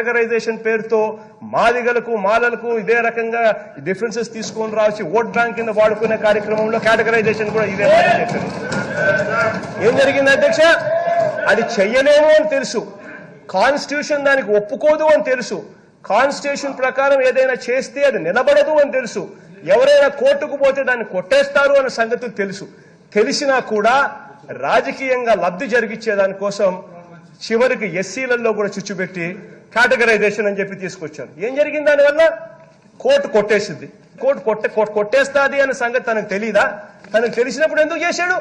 Categorisation పేరుతో మాదిగలకు మాలలకు ఇదే రకంగా డిఫరెన్సెస్ తీసుకొని రావచ్చు ఓట్ బ్యాంక్ కింద వాడుకునే కార్యక్రమంలో కేటగరైజేషన్ కూడా ఇదే చెప్పారు. ఏం జరిగింది అధ్యక్ష? అది చెయ్యలేము అని తెలుసు, కాన్స్టిట్యూషన్ దానికి ఒప్పుకోదు అని తెలుసు, కాన్స్టిట్యూషన్ ప్రకారం ఏదైనా చేస్తే అది నిలబడదు అని తెలుసు, ఎవరైనా కోర్టుకు పోతే దాన్ని కొట్టేస్తారు అనే సంగతి తెలుసు. తెలిసినా కూడా రాజకీయంగా లబ్ధి జరిగించేదానికోసం చివరికి ఎస్సీలలో కూడా చుచ్చుపెట్టి కేటగరైజేషన్ అని చెప్పి తీసుకొచ్చారు. ఏం జరిగింది దానివల్ల? కోర్టు కొట్టేసింది. కోర్టు కొట్టేస్తాది అనే సంగతి తనకు తెలీదా? తనకు తెలిసినప్పుడు ఎందుకు చేశాడు?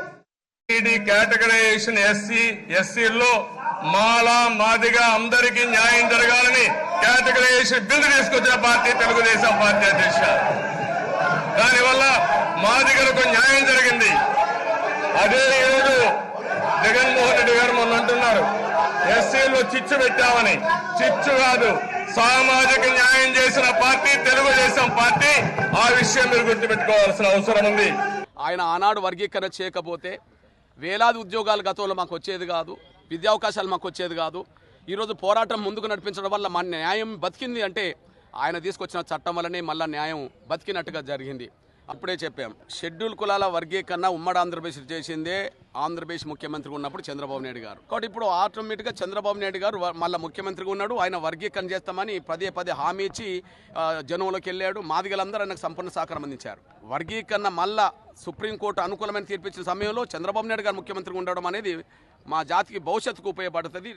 కేటగరైజేషన్ ఎస్సీల్లో మాల మాదిగా అందరికీ న్యాయం జరగాలని కేటగరైజేషన్ బిల్లు తీసుకొచ్చిన పార్టీ తెలుగుదేశం పార్టీ అధ్యక్ష. దానివల్ల మాదిగలకు న్యాయం జరిగింది. అదే ఈరోజు జగన్మోహన్ రెడ్డి గారు మొన్న అంటున్నారు ఎస్సీల్లో చిచ్చు పెట్టామని. చిచ్చు కాదు, సామాజిక న్యాయం చేసిన పార్టీ తెలుగుదేశం పార్టీ. ఆ విషయం మీరు గుర్తుపెట్టుకోవాల్సిన అవసరం ఉంది. ఆయన ఆనాడు వర్గీకరణ చేయకపోతే వేలాది ఉద్యోగాలు గతంలో మాకు వచ్చేది కాదు, విద్యా అవకాశాలు మాకు వచ్చేది కాదు. ఈరోజు పోరాటం ముందుకు నడిపించడం వల్ల మన న్యాయం బతికింది అంటే ఆయన తీసుకొచ్చిన చట్టం వల్లనే మళ్ళా న్యాయం బతికినట్టుగా జరిగింది. అప్పుడే చెప్పాం, షెడ్యూల్ కులాల వర్గీకరణ ఉమ్మడి ఆంధ్రప్రదేశ్ చేసిందే ఆంధ్రప్రదేశ్ ముఖ్యమంత్రిగా ఉన్నప్పుడు చంద్రబాబు నాయుడు గారు. కాబట్టి ఇప్పుడు ఆటోమేటిక్గా చంద్రబాబు నాయుడు గారు మళ్ళీ ముఖ్యమంత్రిగా ఉన్నాడు. ఆయన వర్గీకరణ చేస్తామని పదే హామీ ఇచ్చి జనంలోకి వెళ్ళాడు. మాదిగలందరూ ఆయనకు సంపూర్ణ సహకారం అందించారు. వర్గీకరణ మళ్ళా సుప్రీంకోర్టు అనుకూలమైన తీర్పిచ్చిన సమయంలో చంద్రబాబు నాయుడు గారు ముఖ్యమంత్రిగా ఉండడం అనేది మా జాతికి భవిష్యత్తుకు ఉపయోగపడుతుంది.